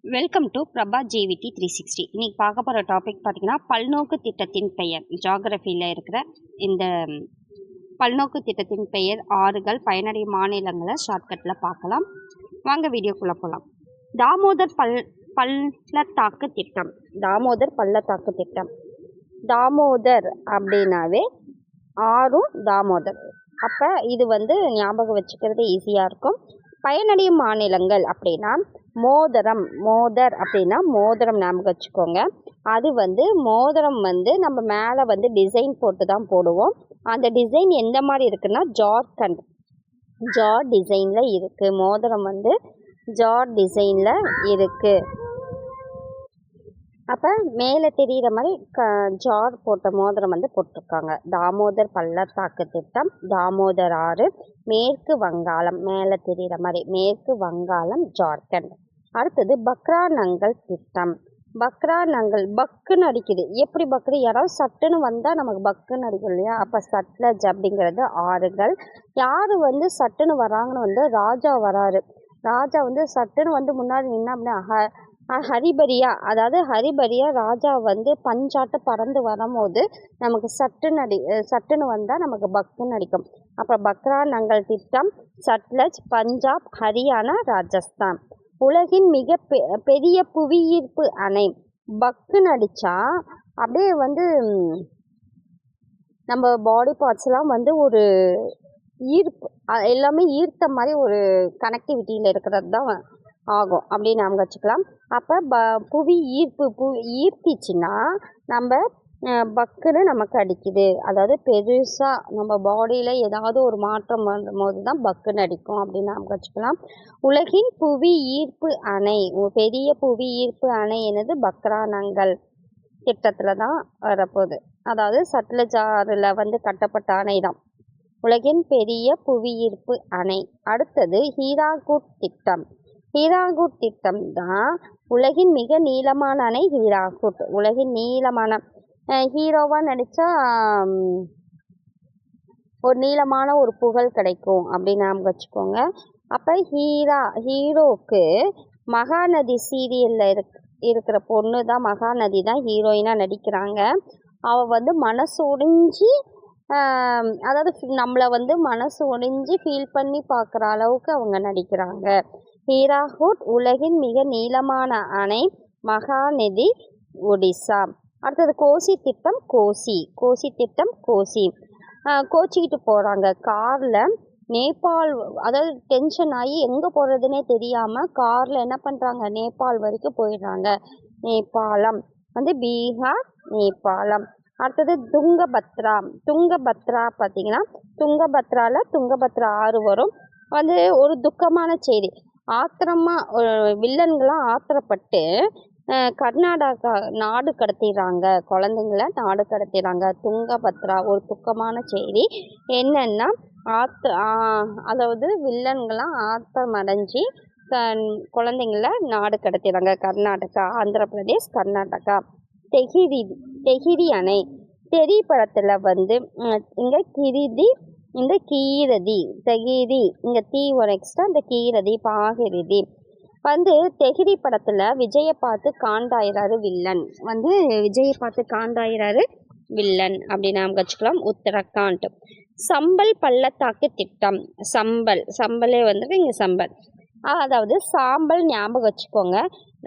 Welcome to Prabha JVT 360. இன்னைக்கு பார்க்க போகிற டாபிக் பார்த்தீங்கன்னா பல்நோக்கு திட்டத்தின் பெயர். ஜியாகிரஃபியில் இருக்கிற இந்த பல்நோக்கு திட்டத்தின் பெயர், ஆறுகள், பயனடையும் மாநிலங்களை ஷார்ட்கட்டில் பார்க்கலாம். வாங்க வீடியோக்குள்ளே போகலாம். தாமோதர் பள்ளத்தாக்கு திட்டம். தாமோதர் பள்ளத்தாக்கு திட்டம். தாமோதர் அப்படின்னாவே ஆறும் தாமோதர். அப்போ இது ஞாபகம் வச்சுக்கிறது ஈஸியாக இருக்கும். பயனடையும் மாநிலங்கள் அப்படின்னா மோதர் அப்படின்னா மோதிரம் ஞாபகம் வச்சுக்கோங்க. அது மோதிரம் நம்ம மேலே டிசைன் போட்டு தான் போடுவோம். அந்த டிசைன் எந்த மாதிரி இருக்குன்னா ஜார் டிசைனில் இருக்குது. மோதிரம் ஜார் டிசைனில் இருக்குது. அப்போ மேலே தெரிகிற மாதிரி ஜார் போட்ட மோதிரம் போட்டிருக்காங்க. தாமோதர் பள்ளத்தாக்கு திட்டம், தாமோதர் ஆறு, மேற்கு வங்காளம், மேலே தெரிகிற மாதிரி மேற்கு வங்காளம், ஜார்க்கண்ட். அடுத்தது பக்ரானங்கல் திட்டம். பக்ரானங்கல் பக்குன்னு அடிக்குது. எப்படி பக்குது? யாராவது சட்டுன்னு வந்தால் நமக்கு பக்குன்னு அடிக்கும் இல்லையா? அப்போ சட்லஜ் அப்படிங்கிறது ஆறுகள். யார் சட்டுன்னு வராங்கன்னு ராஜா வராரு. ராஜா சட்டுன்னு முன்னாடி நின்னா அப்படின்னா ஹரிபரியா, அதாவது ஹரிபரியா ராஜா பஞ்சாட்ட பறந்து வரும்போது நமக்கு சட்டுன்னு வந்தால் நமக்கு பக்குன்னு அடிக்கும். அப்போ பக்ரானங்கல் திட்டம், சட்லஜ், பஞ்சாப், ஹரியானா, ராஜஸ்தான். உலகின் மிக பெரிய புவியீர்ப்பு அணை. பக்குன்னு அடித்தா அப்படியே நம்ம பாடி பார்ட்ஸ்லாம் ஒரு ஈர்ப்பு, எல்லாமே ஈர்த்த மாதிரி ஒரு கனெக்டிவிட்டியில் இருக்கிறது தான் ஆகும் அப்படின்னு நாம் வச்சுக்கலாம். அப்போ புவி ஈர்த்திச்சுன்னா நம்ம பக்குன்னு நமக்கு அடிக்குது. அதாவது பெருசாக நம்ம பாடியில் ஏதாவது ஒரு மாற்றம் வரும்போது தான் பக்குன்னு அடிக்கும் அப்படின்னு நாம் வச்சுக்கலாம். உலகின் புவி ஈர்ப்பு அணை, பெரிய புவி ஈர்ப்பு அணை என்னது? பக்ரானங்கல் திட்டத்தில் தான் வரப்போகுது. அதாவது சட்லஜ் ஆறில் கட்டப்பட்ட அணை தான் உலகின் பெரிய புவியீர்ப்பு அணை. அடுத்தது ஹீராகுட் திட்டம். ஹீராகுட் திட்டம் தான் உலகின் மிக நீளமான அணை. ஹீராகுட் உலகின் நீளமான, ஹீரோவாக நடித்தா ஒரு நீளமான ஒரு புகழ் கிடைக்கும் அப்படின்னு நாம் வச்சுக்கோங்க. அப்போ ஹீரோவுக்கு மகாநதி சீரியலில் இருக்கிற பொண்ணு தான், மகாநதி தான் ஹீரோயினாக நடிக்கிறாங்க. அவள் மனசு ஒடிஞ்சு, அதாவது நம்மளை மனசு ஒடிஞ்சு ஃபீல் பண்ணி பார்க்குற அளவுக்கு அவங்க நடிக்கிறாங்க. ஹீராகுட் உலகின் மிக நீளமான அணை, மகாநதி, ஒடிசா. அடுத்தது கோசி திட்டம். கோசி திட்டம். கோச்சிக்கிட்டு போகிறாங்க காரில். நேபாள், அதாவது டென்ஷன் ஆகி எங்கே போகிறதுனே தெரியாமல் காரில் என்ன பண்ணுறாங்க, நேபாள் வரைக்கும் போயிடுறாங்க. நேபாளம் பீகார், நேபாளம். அடுத்தது துங்கபத்ரா பார்த்தீங்கன்னா துங்கபத்ரா ஆறு வரும். ஒரு துக்கமான செய்தி. வில்லன்களாம் ஆத்திரப்பட்டு கர்நாடகா நாடு கடத்திடுறாங்க. குழந்தைங்கள நாடு கடத்திடுறாங்க. துங்கபத்ரா ஒரு துக்கமான செய்தி. என்னன்னா அதாவது வில்லன்களாம் ஆத்திரமடைஞ்சி குழந்தைங்கள நாடு கடத்திடுறாங்க. கர்நாடகா, ஆந்திர பிரதேஷ், கர்நாடகா. தெஹிரி அணை. தெரி படத்தில் இங்கே கிரிதி, இந்த கீரதி, தெகிரி, இங்கே தீ ஒரு எக்ஸ்ட்ரா, இந்த கீரதி, பாகிருதி. தெகிரி படத்தில் விஜயை பார்த்து காண்டாயிராரு வில்லன். விஜயை பார்த்து காண்டாயிராரு வில்லன் அப்படின்னு நாம் வச்சுக்கலாம். உத்தரகாண்ட். சம்பல் பள்ளத்தாக்கு திட்டம். சம்பலே இங்கே சம்பல், அதாவது சாம்பல் ஞாபகம் வச்சுக்கோங்க.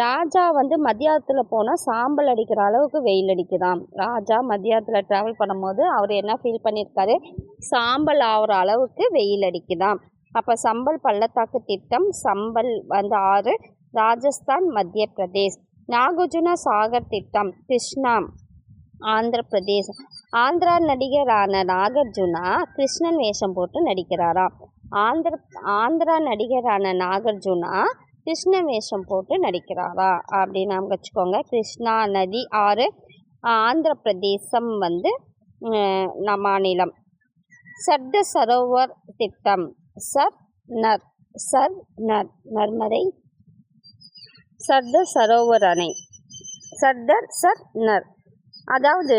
ராஜா மத்தியானத்தில் போனால் சாம்பல் அடிக்கிற அளவுக்கு வெயில் அடிக்குதாம். ராஜா மத்தியானத்தில் ட்ராவல் பண்ணும்போது அவர் என்ன ஃபீல் பண்ணியிருக்காரு? சாம்பல் ஆகிற அளவுக்கு வெயில் அடிக்குதாம். அப்போ சம்பல் பள்ளத்தாக்கு திட்டம். சம்பல் ஆறு, ராஜஸ்தான், மத்திய பிரதேஷ். நாகார்ஜுன சாகர் திட்டம். கிருஷ்ணா, ஆந்திர பிரதேஷ். ஆந்திரா நடிகரான நாகார்ஜுனா கிருஷ்ணன் வேஷம் போட்டு நடிக்கிறாராம். ஆந்திரா நடிகரான நாகார்ஜுனா கிருஷ்ண வேஷம் போட்டு நடிக்கிறாரா அப்படின்னு நாம் வச்சுக்கோங்க. கிருஷ்ணா நதி ஆறு, ஆந்திர பிரதேசம் மாநிலம். சர்த சரோவர் திட்டம். நர்மதை. சர்த சரோவர் அணை. அதாவது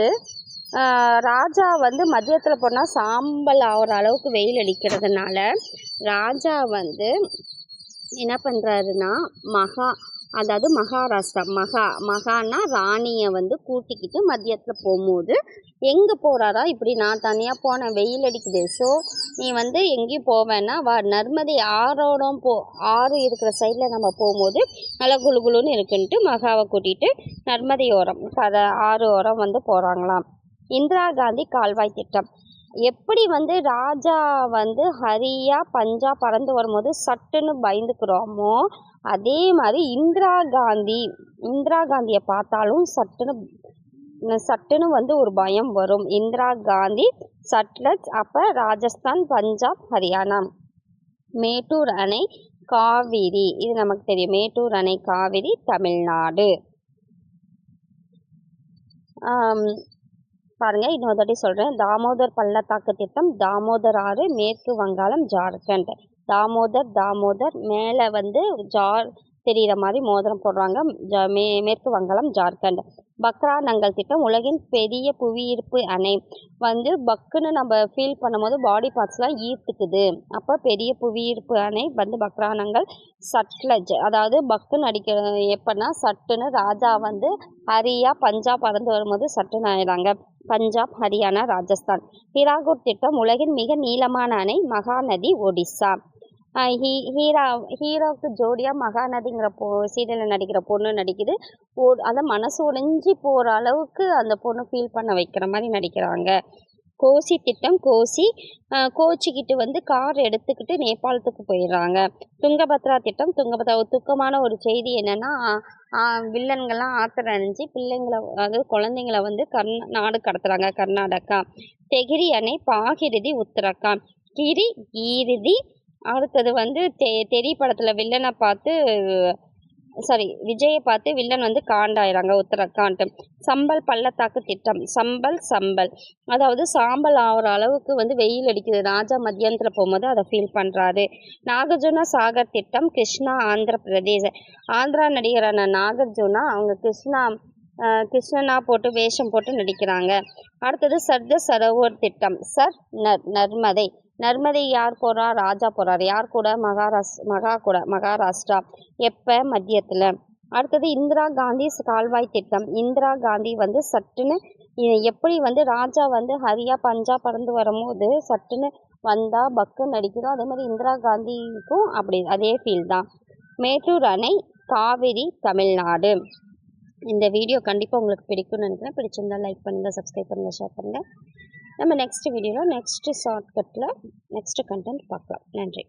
ராஜா மதியத்தில் போனால் சாம்பல் ஆகிற அளவுக்கு வெயில் அடிக்கிறதுனால ராஜா என்ன பண்ணுறாருன்னா அதாவது மகாராஷ்டிரா. மகான்னா ராணியை வந்து கூட்டிக்கிட்டு மதியத்தில் போகும்போது எங்கே போகிறாரா, இப்படி நான் தனியாக போனேன், வெயில் அடிக்குது, ஸோ நீ வந்து எங்கேயும் போவேன்னா வா, நர்மதை ஆறோடம் ஆறு இருக்கிற சைடில் நம்ம போகும்போது நல்லா குளு குளுன்னு இருக்குன்ட்டு மகாவை கூட்டிகிட்டு நர்மதையோரம் ஆறு ஓரம் வந்து போகிறாங்களாம். இந்திரா காந்தி கால்வாய் திட்டம். எப்படி வந்து ராஜா வந்து ஹரியா பஞ்சா பறந்து வரும்போது சட்டுன்னு பயந்துக்கிறோமோ, அதே மாதிரி இந்திரா காந்தியை பார்த்தாலும் சட்டுன்னு வந்து ஒரு பயம் வரும். இந்திரா காந்தி சட்லஜ், அப்போ ராஜஸ்தான், பஞ்சாப், ஹரியானா. மேட்டூர் அணை காவிரி, இது நமக்கு தெரியும். மேட்டூர் அணை காவிரி தமிழ்நாடு. பாருங்கள், இன்னொரு தாட்டி சொல்கிறேன். தாமோதர் பள்ளத்தாக்கு திட்டம், தாமோதர் ஆறு, மேற்கு வங்காளம், ஜார்க்கண்ட். தாமோதர் மேலே வந்து தெரிகிற மாதிரி மோதிரம் போடுறாங்க. மேற்கு வங்காளம், ஜார்க்கண்ட். பக்ரானங்கல் திட்டம், உலகின் பெரிய புவியீர்ப்பு அணை. வந்து பக்குன்னு நம்ம ஃபீல் பண்ணும்போது பாடி பார்ட்ஸ்லாம் ஈர்த்துக்குது, அப்போ பெரிய புவியீர்ப்பு அணை வந்து பக்ரானங்கல். சட்லஜ், அதாவது பக்குன்னு அடிக்கிற எப்போன்னா சட்டுன்னு ராஜா வந்து ஹரியா பஞ்சாப் பறந்து வரும்போது சட்டுன்னு ஆயிடுறாங்க. பஞ்சாப், ஹரியானா, ராஜஸ்தான். ஹீராகுட் திட்டம், உலகின் மிக நீளமான அணை, மகாநதி, ஒடிசா. ஹீரோவுக்கு ஜோடியாக மகாநதிங்கிற சீரியலில் நடிக்கிற பொண்ணு நடிக்குது. அதை மனசு உடைஞ்சி போகிற அளவுக்கு அந்த பொண்ணு ஃபீல் பண்ண வைக்கிற மாதிரி நடிக்கிறாங்க. கோசி திட்டம், கோச்சிக்கிட்டு வந்து கார் எடுத்துக்கிட்டு நேபாளத்துக்கு போயிடுறாங்க. துங்கபத்ரா திட்டம், ஒரு துக்கமான ஒரு செய்தி என்னென்னா, வில்லன்கள்லாம் ஆத்திரம் அணிஞ்சு பிள்ளைங்களை, அதாவது குழந்தைங்கள வந்து நாடு கடத்துகிறாங்க, கர்நாடகா. தெகிரி அணை, பாகிருதி, உத்தரகாண்ட். கீரிதி. அடுத்தது வந்து தெரி படத்தில் வில்லனை பார்த்து விஜயை பார்த்து வில்லன் வந்து காண்டாயிறாங்க, உத்தரகாண்ட். சம்பல் பள்ளத்தாக்கு திட்டம், சம்பல், அதாவது சாம்பல் ஆகிற அளவுக்கு வந்து வெயில் அடிக்குது, ராஜா மத்தியானத்தில் போகும்போது அதை ஃபீல் பண்ணுறாரு. நாகார்ஜுனா சாகர் திட்டம், கிருஷ்ணா, ஆந்திர பிரதேஷ். ஆந்திரா நடிகரான நாகார்ஜுனா அவங்க கிருஷ்ணனா போட்டு வேஷம் போட்டு நடிக்கிறாங்க. அடுத்தது சர்தார் சரோவர் திட்டம், நர்மதை யார் போகிறா, ராஜா போகிறார். யார் கூட, மகாராஷ்டிரா. எப்போ, மத்தியத்தில். அடுத்தது இந்திரா காந்தி கால்வாய் திட்டம். இந்திரா காந்தி வந்து சட்டுன்னு எப்படி வந்து ராஜா வந்து ஹரியா பஞ்சா பறந்து வரும்போது சட்டுன்னு வந்தால் பக்குன்னு நடிக்கிறோம், அதே மாதிரி இந்திரா காந்திக்கும் அப்படி அதே ஃபீல் தான். மேட்டூர் அணை காவிரி தமிழ்நாடு. இந்த வீடியோ கண்டிப்பாக உங்களுக்கு பிடிக்கும்னு நினைக்கிறேன். பிடிச்சிருந்தால் லைக் பண்ணுங்கள், சப்ஸ்கிரைப் பண்ணுங்கள், ஷேர் பண்ணுங்கள். நம்ம நெக்ஸ்ட் வீடியோவில் நெக்ஸ்ட் ஷார்ட்கட்டில் நெக்ஸ்ட் கண்டென்ட் பார்க்கலாம். நன்றி.